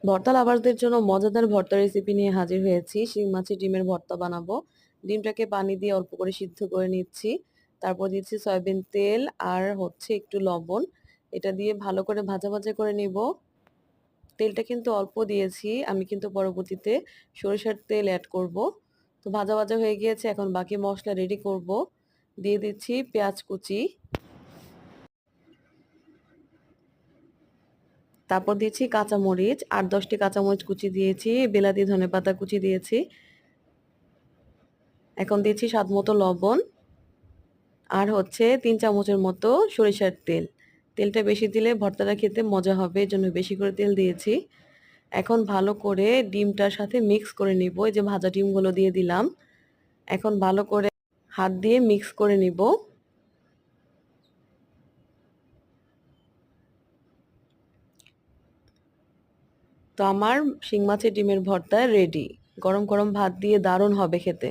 ভর্তা লাভারদের জন্য মজাদার ভর্তা রেসিপি নিয়ে হাজির হয়েছি। শিং মাছের ডিমের ভর্তা বানাবো। ডিমটাকে পানি দিয়ে অল্প করে সিদ্ধ করে নিচ্ছি। তারপর দিচ্ছি সয়াবিন তেল আর হচ্ছে একটু লবণ। এটা দিয়ে ভালো করে ভাজা ভাজা করে নিব। তেলটা কিন্তু অল্প দিয়েছি। আমি কিন্তু পরবর্তীতে সরিষার তেল এড করব। তো ভাজা ভাজা হয়ে গিয়েছে, এখন বাকি মশলা রেডি করব। দিয়ে দিচ্ছি পেঁয়াজ কুচি, তারপর দিয়েছি কাঁচামরিচ, ৮-১০টি কাঁচামরিচ কুচি দিয়েছি, বিলাতি ধনেপাতা কুচি দিয়েছি। এখন দিচ্ছি স্বাদমতো লবণ আর হচ্ছে ৩ চামচের মতো সরিষার তেল। তেলটা বেশি দিলে ভর্তাটা খেতে মজা হবে, এজন্য বেশি করে তেল দিয়েছি। এখন ভালো করে ডিমটার সাথে মিক্স করে নিব। এই যে ভাজা ডিমগুলো দিয়ে দিলাম। এখন ভালো করে হাত দিয়ে মিক্স করে নিব। তো আমার শিং মাছের ডিমের ভর্তা রেডি। গরম গরম ভাত দিয়ে দারুণ হবে খেতে।